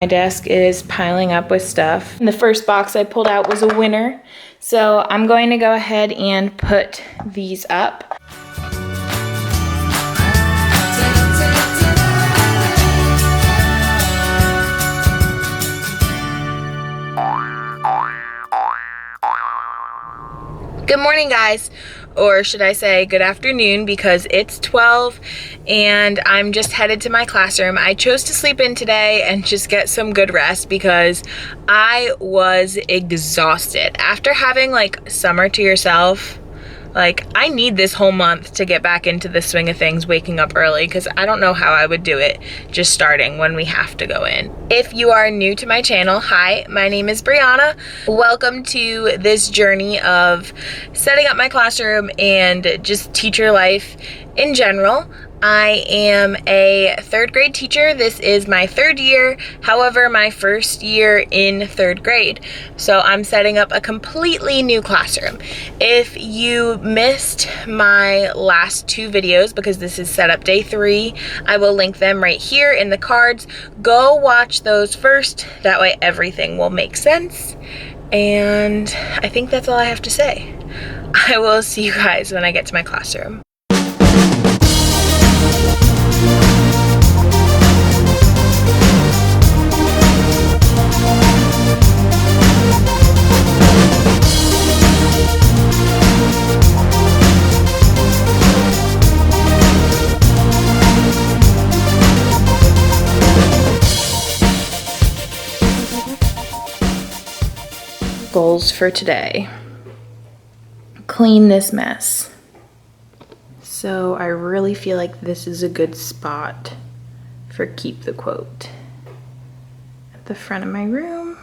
My desk is piling up with stuff. And the first box I pulled out was a winner. So I'm going to go ahead and put these up. Good morning, guys, or should I say good afternoon, because it's 12 and I'm just headed to my classroom. I chose to sleep in today and just get some good rest because I was exhausted. After having like summer to yourself, like I need this whole month to get back into the swing of things, waking up early, because I don't know how I would do it just starting when we have to go in. If you are new to my channel, hi, my name is Brianna. Welcome to this journey of setting up my classroom and just teacher life in general. I am a third grade teacher. This is my third year, however, my first year in third grade. So I'm setting up a completely new classroom. If you missed my last two videos, because this is setup day 3, I will link them right here in the cards. Go watch those first. That way everything will make sense. And I think that's all I have to say. I will see you guys when I get to my classroom. Goals for today. Clean this mess. So I really feel like this is a good spot for keep the quote at the front of my room.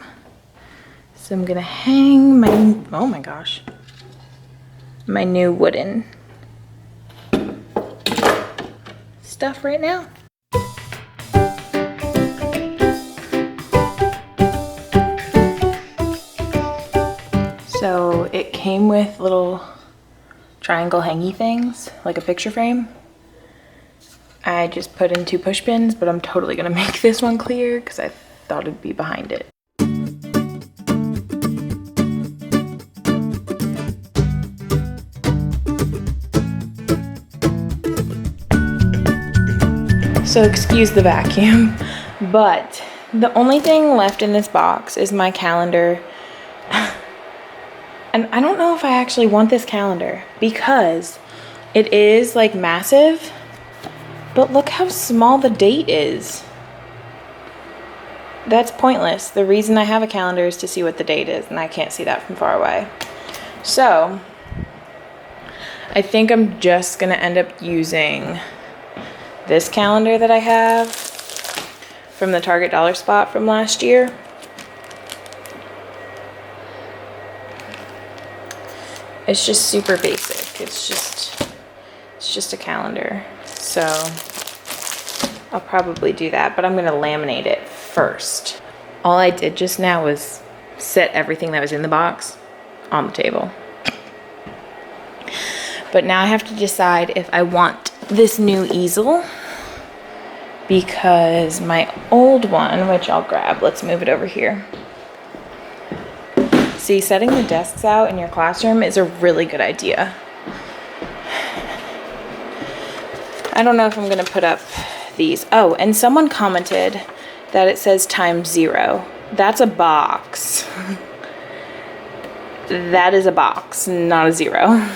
So I'm gonna hang my, oh my gosh, my new wooden stuff right now. So it came with little triangle hangy things, like a picture frame. I just put in 2 push pins, but I'm totally gonna make this one clear because I thought it'd be behind it. So excuse the vacuum, but the only thing left in this box is my calendar. And I don't know if I actually want this calendar because it is like massive, but look how small the date is. That's pointless. The reason I have a calendar is to see what the date is, and I can't see that from far away. So I think I'm just gonna end up using this calendar that I have from the Target dollar spot from last year. It's just super basic. It's just a calendar. So I'll probably do that, but I'm gonna laminate it first. All I did just now was set everything that was in the box on the table. But now I have to decide if I want this new easel, because my old one, which I'll grab, let's move it over here. See, setting the desks out in your classroom is a really good idea. I don't know if I'm gonna put up these. Oh, and someone commented that it says ×0. That's a box. That is a box, not a 0.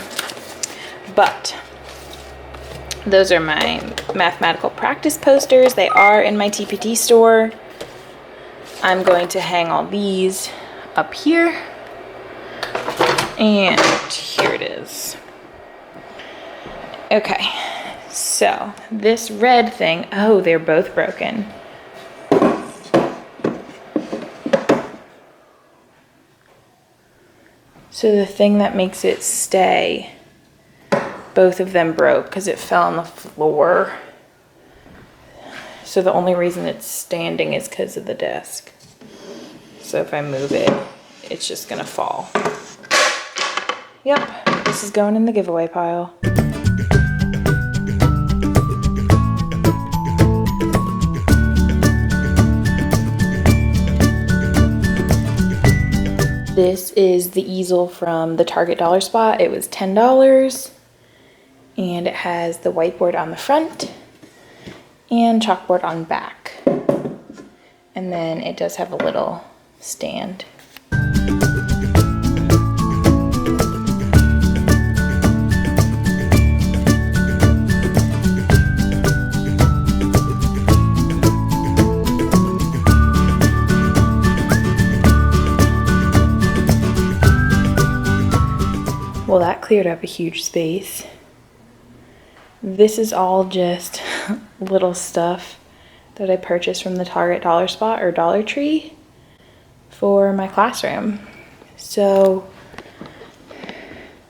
But those are my mathematical practice posters. They are in my TPT store. I'm going to hang all these up here. And here it is. Okay, so this red thing, oh, they're both broken. So the thing that makes it stay, both of them broke because it fell on the floor. So the only reason it's standing is because of the desk. So if I move it, it's just gonna fall. Yep, this is going in the giveaway pile. This is the easel from the Target Dollar Spot. It was $10, and it has the whiteboard on the front and chalkboard on the back. And then it does have a little stand. Well, that cleared up a huge space. This is all just little stuff that I purchased from the Target Dollar Spot or Dollar Tree for my classroom. So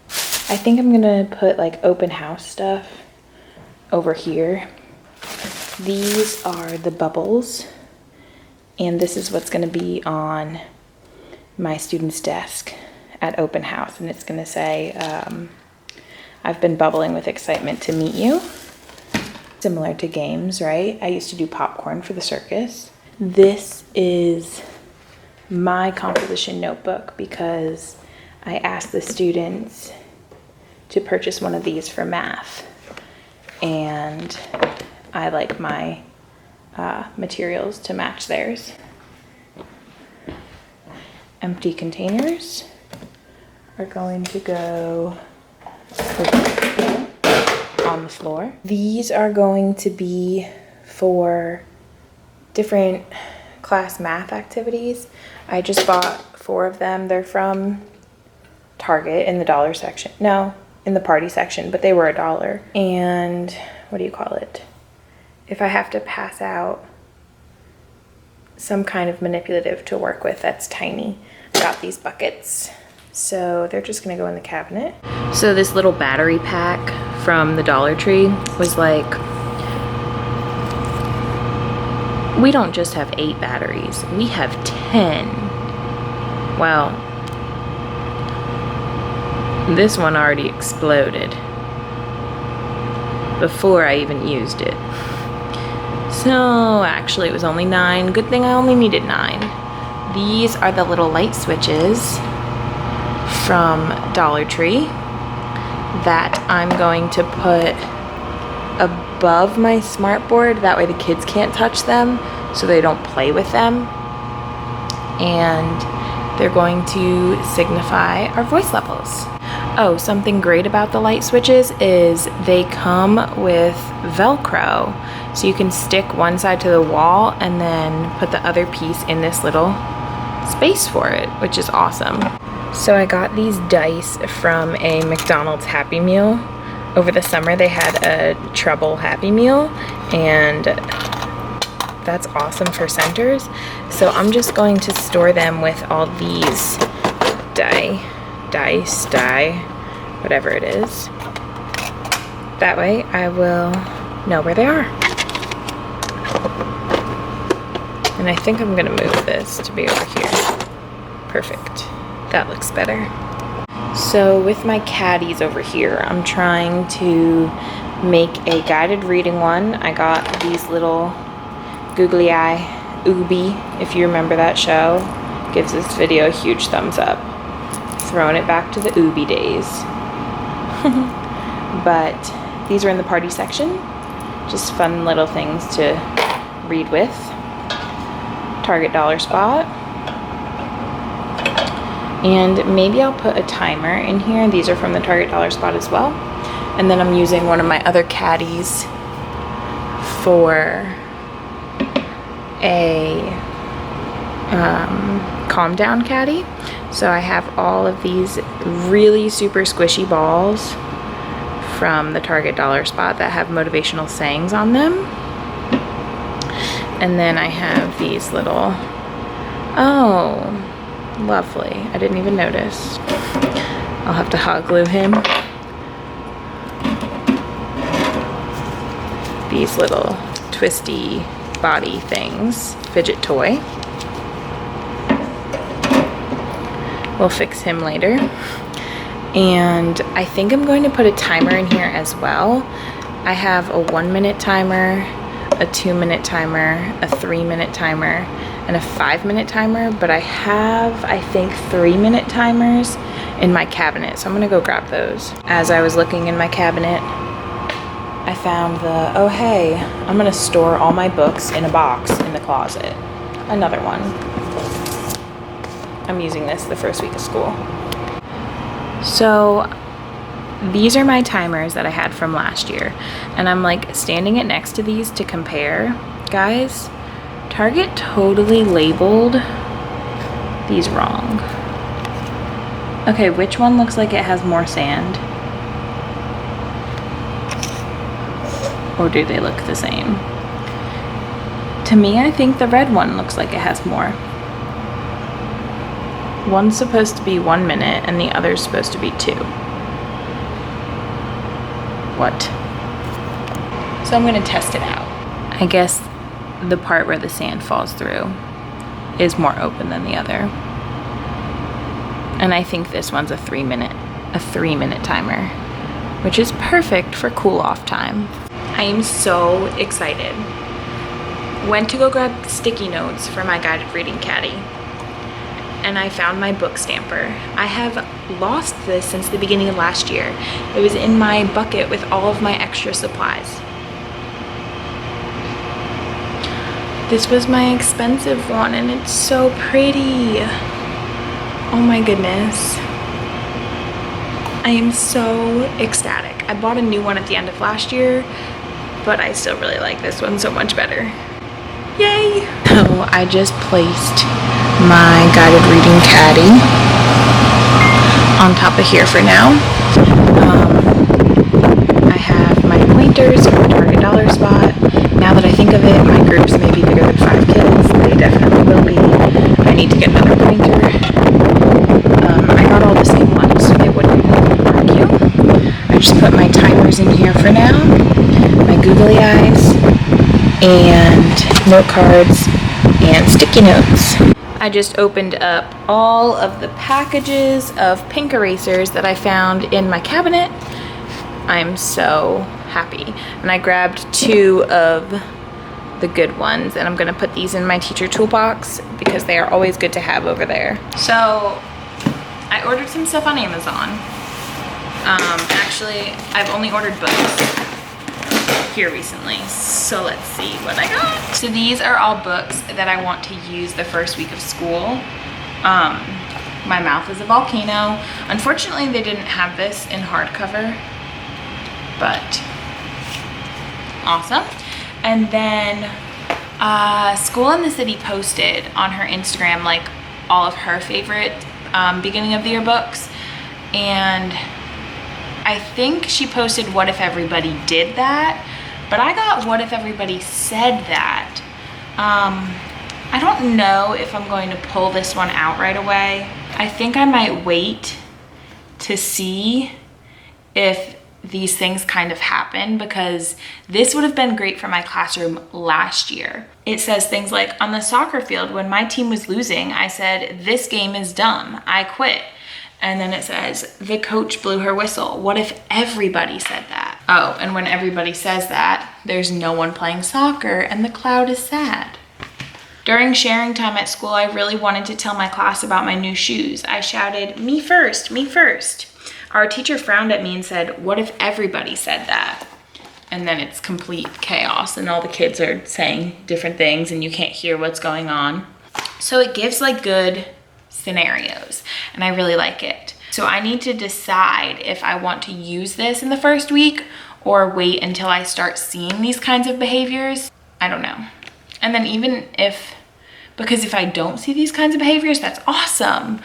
I think I'm gonna put like open house stuff over here. These are the bubbles, and this is what's gonna be on my student's desk at open house, and it's gonna say, I've been bubbling with excitement to meet you. Similar to games, right? I used to do popcorn for the circus. This is my composition notebook because I asked the students to purchase one of these for math, and I like my materials to match theirs. Empty containers are going to go on the floor. These are going to be for different class math activities. I just bought 4 of them. They're from Target in the dollar section. No, in the party section, but they were $1. And what do you call it? If I have to pass out some kind of manipulative to work with that's tiny, I got these buckets. So they're just gonna go in the cabinet. So this little battery pack from the Dollar Tree was like, we don't just have 8 batteries, we have 10. Well, this one already exploded before I even used it. So actually it was only 9. Good thing I only needed 9. These are the little light switches from Dollar Tree that I'm going to put above my smart board. That way the kids can't touch them, so they don't play with them. And they're going to signify our voice levels. Oh, something great about the light switches is they come with Velcro. So you can stick one side to the wall and then put the other piece in this little space for it, which is awesome. So I got these dice from a McDonald's Happy Meal. Over the summer they had a treble Happy Meal, and that's awesome for centers. So I'm just going to store them with all these dice, whatever it is. That way I will know where they are. And I think I'm gonna move this to be over here. Perfect. That looks better. So with my caddies over here, I'm trying to make a guided reading one. I got these little googly eye Ubi, if you remember that show. Gives this video a huge thumbs up. Throwing it back to the Ubi days. But these are in the party section. Just fun little things to read with. Target Dollar Spot. And maybe I'll put a timer in here. These are from the Target Dollar Spot as well. And then I'm using one of my other caddies for a calm down caddy. So I have all of these really super squishy balls from the Target Dollar Spot that have motivational sayings on them. And then I have these little, oh, lovely. I didn't even notice. I'll have to hot glue him. These little twisty body things, fidget toy. We'll fix him later. And I think I'm going to put a timer in here as well. I have a 1-minute timer, a 2-minute timer, a 3-minute timer, and a 5-minute timer, but I have, I think, 3-minute timers in my cabinet. So I'm gonna go grab those. As I was looking in my cabinet, I found the, oh hey, I'm gonna store all my books in a box in the closet. Another one. I'm using this the first week of school. So these are my timers that I had from last year. And I'm like standing it next to these to compare. Guys, Target totally labeled these wrong. Okay, which one looks like it has more sand? Or do they look the same? To me, I think the red one looks like it has more. One's supposed to be 1 minute and the other's supposed to be 2. What? So I'm gonna test it out. I guess the part where the sand falls through is more open than the other. And I think this one's a 3-minute timer, which is perfect for cool off time. I am so excited. Went to go grab sticky notes for my guided reading caddy, and I found my book stamper. I have lost this since the beginning of last year. It was in my bucket with all of my extra supplies. This was my expensive one, and it's so pretty. Oh my goodness. I am so ecstatic. I bought a new one at the end of last year, but I still really like this one so much better. Yay! So I just placed my guided reading caddy on top of here for now. I have my pointers from Target Dollar Spot. Now that I think of it, my groups may be bigger than 5 kids. They definitely will be. I need to get another pointer. I got all the same ones so they wouldn't argue. I just put my timers in here for now, my googly eyes, and note cards and sticky notes. I just opened up all of the packages of pink erasers that I found in my cabinet. I'm so happy. And I grabbed 2 of the good ones, and I'm gonna put these in my teacher toolbox because they are always good to have over there. So I ordered some stuff on Amazon. Actually, I've only ordered books here recently, so let's see what I got. So these are all books that I want to use the first week of school. My Mouth is a Volcano. Unfortunately, they didn't have this in hardcover, but awesome. And then School in the City posted on her Instagram like all of her favorite beginning of the year books, and I think she posted What If Everybody Did That, but I got What If Everybody Said That. I don't know if I'm going to pull this one out right away. I think I might wait to see if these things kind of happen, because this would have been great for my classroom last year. It says things like, on the soccer field, when my team was losing, I said, this game is dumb, I quit. And then it says, the coach blew her whistle. What if everybody said that? Oh, and when everybody says that, there's no one playing soccer and the crowd is sad. During sharing time at school, I really wanted to tell my class about my new shoes. I shouted, me first, me first. Our teacher frowned at me and said, what if everybody said that? And then it's complete chaos and all the kids are saying different things and you can't hear what's going on. So it gives like good scenarios and I really like it. So I need to decide if I want to use this in the first week or wait until I start seeing these kinds of behaviors. I don't know. And then even if, because if I don't see these kinds of behaviors, that's awesome.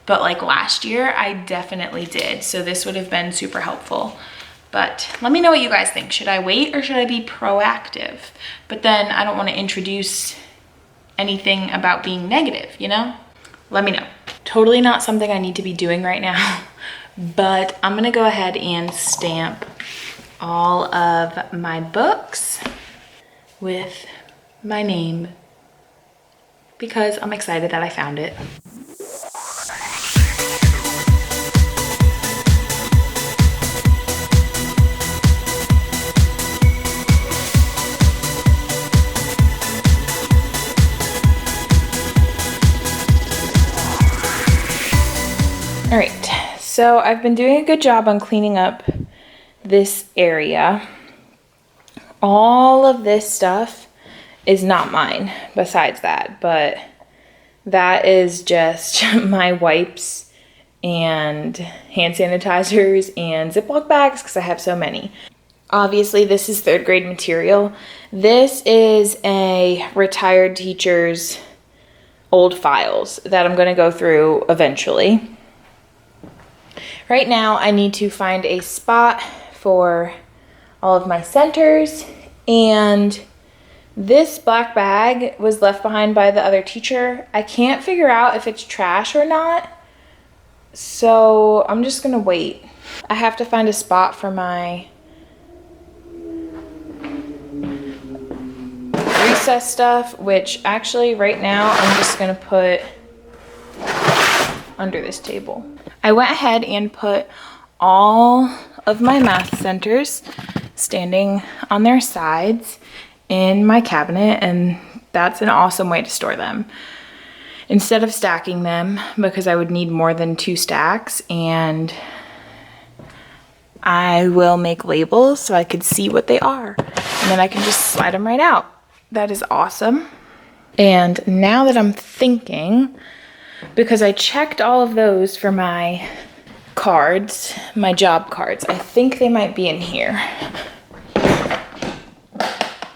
But like last year, I definitely did. So this would have been super helpful. But let me know what you guys think. Should I wait or should I be proactive? But then I don't want to introduce anything about being negative, you know? Let me know. Totally not something I need to be doing right now, but I'm gonna go ahead and stamp all of my books with my name because I'm excited that I found it. All right, so I've been doing a good job on cleaning up this area. All of this stuff is not mine besides that, but that is just my wipes and hand sanitizers and Ziploc bags because I have so many. Obviously, this is third grade material. This is a retired teacher's old files that I'm going to go through eventually. Right now, I need to find a spot for all of my centers, and this black bag was left behind by the other teacher. I can't figure out if it's trash or not, so I'm just gonna wait. I have to find a spot for my recess stuff, which actually right now I'm just gonna put under this table. I went ahead and put all of my math centers standing on their sides in my cabinet, and that's an awesome way to store them. Instead of stacking them, because I would need more than 2 stacks, and I will make labels so I could see what they are, and then I can just slide them right out. That is awesome. And now that I'm thinking, because I checked all of those for my cards, my job cards, I think they might be in here.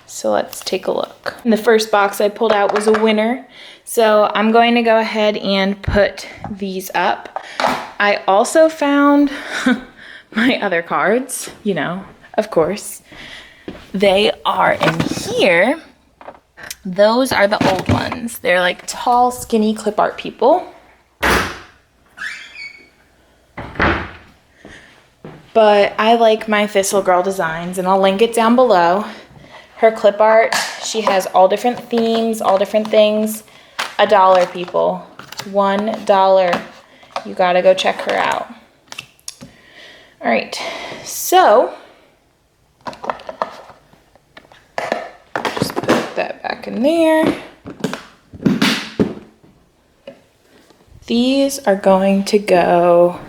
So let's take a look. And the first box I pulled out was a winner. So I'm going to go ahead and put these up. I also found my other cards, you know, of course. They are in here. Those are the old ones. They're like tall, skinny clip art people. But I like my Thistle Girl designs, and I'll link it down below. Her clip art, she has all different themes, all different things. $1, people. $1. You gotta go check her out. All right, so just put that back in there. These are going to go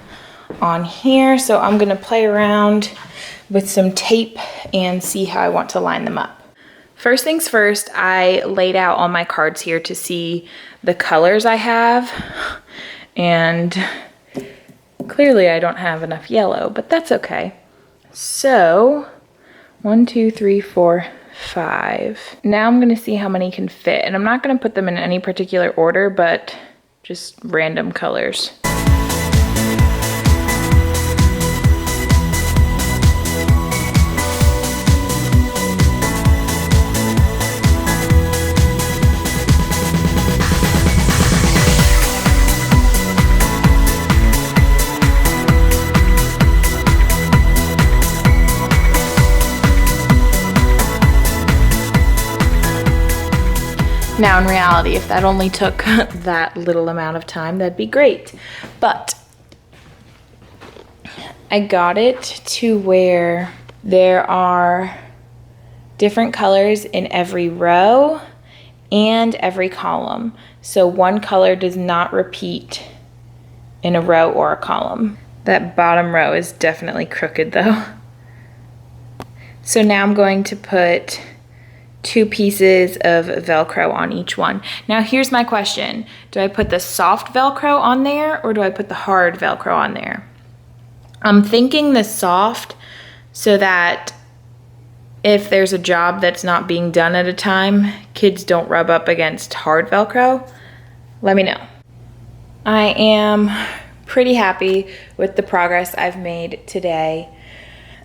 on here, so I'm gonna play around with some tape and see how I want to line them up. First things first, I laid out all my cards here to see the colors I have, and clearly I don't have enough yellow, but that's okay. So 1, 2, 3, 4, 5. Now I'm gonna see how many can fit, and I'm not gonna put them in any particular order, but just random colors. Now in reality, if that only took that little amount of time, that'd be great. But I got it to where there are different colors in every row and every column. So one color does not repeat in a row or a column. That bottom row is definitely crooked though. So now I'm going to put 2 pieces of Velcro on each one. Now here's my question. Do I put the soft Velcro on there, or do I put the hard Velcro on there? I'm thinking the soft, so that if there's a job that's not being done at a time, kids don't rub up against hard Velcro. Let me know. I am pretty happy with the progress I've made today.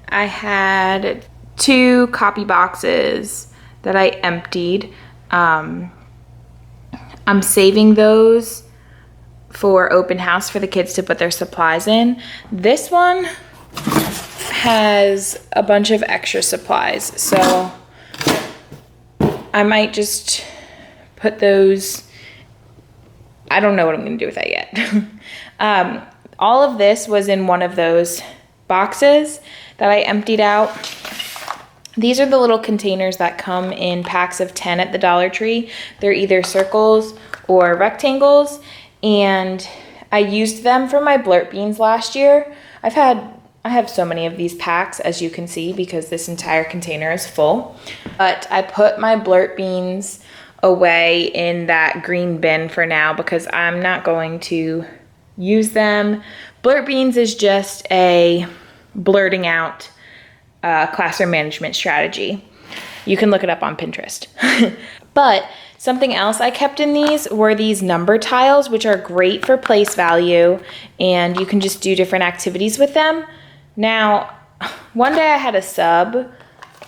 I had 2 copy boxes that I emptied. I'm saving those for open house for the kids to put their supplies in. This one has a bunch of extra supplies, so I might just put those, I don't know what I'm gonna do with that yet. All of this was in one of those boxes that I emptied out. These are the little containers that come in packs of 10 at the Dollar Tree. They're either circles or rectangles, and I used them for my blurt beans last year. I have so many of these packs, as you can see, because this entire container is full. But I put my blurt beans away in that green bin for now because I'm not going to use them. Blurt beans is just a blurting out classroom management strategy. You can look it up on Pinterest. But something else I kept in these were these number tiles, which are great for place value, and you can just do different activities with them. Now, one day I had a sub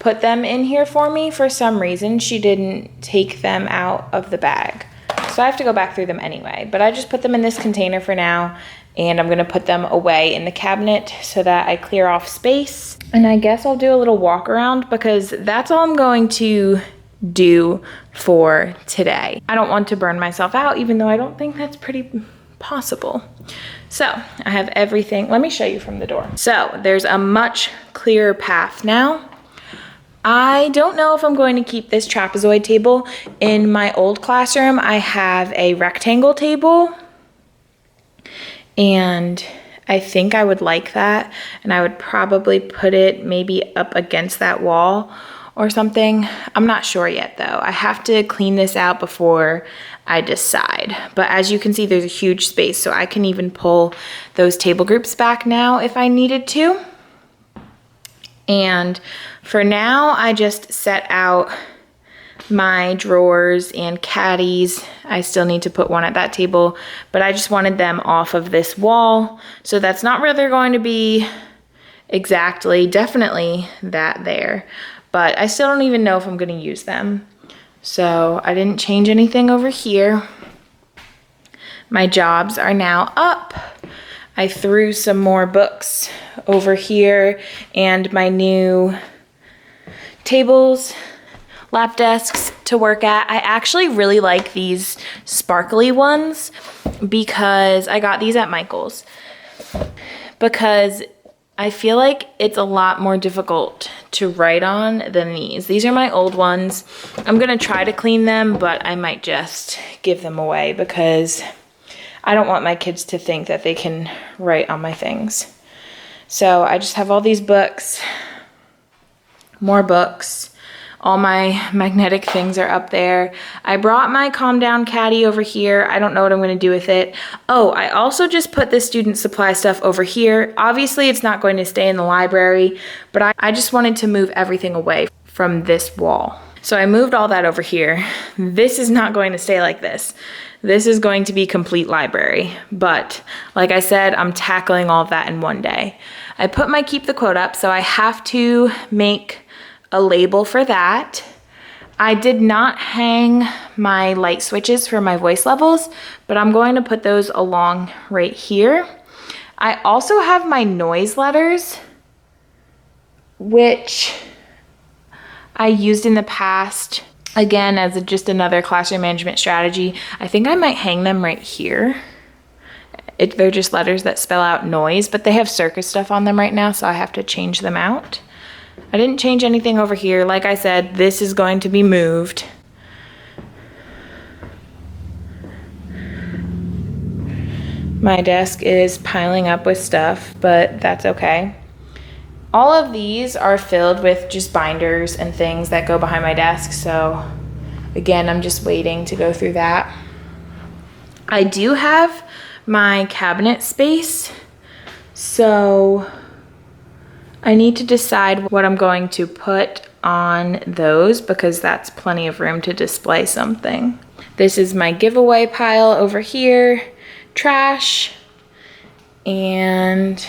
put them in here for me. For some reason, she didn't take them out of the bag. So I have to go back through them anyway. But I just put them in this container for now, and I'm gonna put them away in the cabinet so that I clear off space. And I guess I'll do a little walk around because that's all I'm going to do for today. I don't want to burn myself out, even though I don't think that's pretty possible. So I have everything. Let me show you from the door. So there's a much clearer path now. I don't know if I'm going to keep this trapezoid table. In my old classroom, I have a rectangle table, and I think I would like that, and I would probably put it maybe up against that wall or something. I'm not sure yet though. I have to clean this out before I decide. But as you can see, there's a huge space, so I can even pull those table groups back now if I needed to. And for now, I just set out my drawers and caddies. I still need to put one at that table, but I just wanted them off of this wall. So that's not where they're going to be exactly, definitely that there. But I still don't even know if I'm gonna use them. So I didn't change anything over here. My jobs are now up. I threw some more books over here and my new tables, lap desks to work at. I actually really like these sparkly ones because I got these at Michael's, because I feel like it's a lot more difficult to write on than these. These are my old ones. I'm gonna try to clean them, but I might just give them away because I don't want my kids to think that they can write on my things. So I just have all these books, more books. All my magnetic things are up there. I brought my Calm Down caddy over here. I don't know what I'm gonna do with it. Oh, I also just put the student supply stuff over here. Obviously, it's not going to stay in the library, but I just wanted to move everything away from this wall. So I moved all that over here. This is not going to stay like this. This is going to be complete library. But like I said, I'm tackling all of that in one day. I put my keep the quote up, so I have to make a label for that. I did not hang my light switches for my voice levels, but I'm going to put those along right here. I also have my noise letters, which I used in the past, again, as just another classroom management strategy. I think I might hang them right here. They're just letters that spell out noise, but they have circus stuff on them right now, so I have to change them out. I didn't change anything over here. Like I said, this is going to be moved. My desk is piling up with stuff, but that's okay. All of these are filled with just binders and things that go behind my desk, so again, I'm just waiting to go through that. I do have my cabinet space, so I need to decide what I'm going to put on those because that's plenty of room to display something. This is my giveaway pile over here, trash, and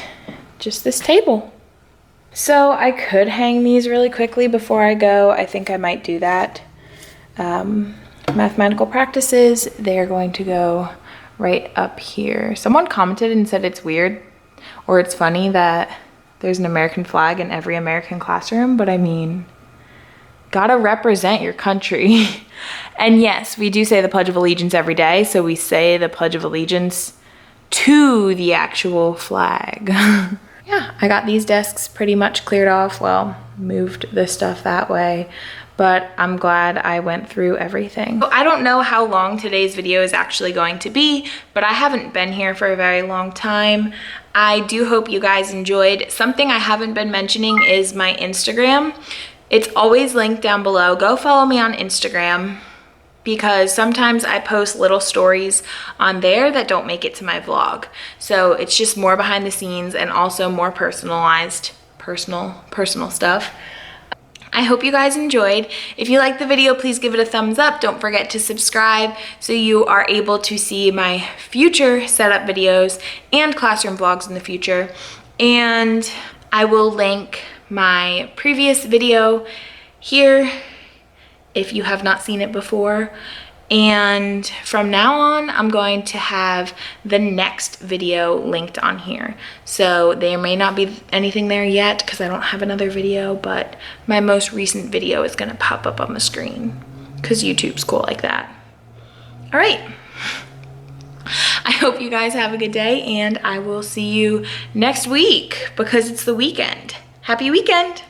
just this table. So I could hang these really quickly before I go. I think I might do that. Mathematical practices, they're going to go right up here. Someone commented and said it's weird or it's funny that there's an American flag in every American classroom, but I mean, gotta represent your country. And yes, we do say the Pledge of Allegiance every day, so we say the Pledge of Allegiance to the actual flag. Yeah, I got these desks pretty much cleared off. Well, moved the stuff that way, but I'm glad I went through everything. So I don't know how long today's video is actually going to be, but I haven't been here for a very long time. I do hope you guys enjoyed. Something I haven't been mentioning is my Instagram. It's always linked down below. Go follow me on Instagram, because sometimes I post little stories on there that don't make it to my vlog. So it's just more behind the scenes and also more personalized, personal stuff. I hope you guys enjoyed. If you liked the video, please give it a thumbs up. Don't forget to subscribe so you are able to see my future setup videos and classroom vlogs in the future. And I will link my previous video here if you have not seen it before. And from now on, I'm going to have the next video linked on here. So there may not be anything there yet because I don't have another video, but my most recent video is gonna pop up on the screen because YouTube's cool like that. All right. I hope you guys have a good day, and I will see you next week because it's the weekend. Happy weekend.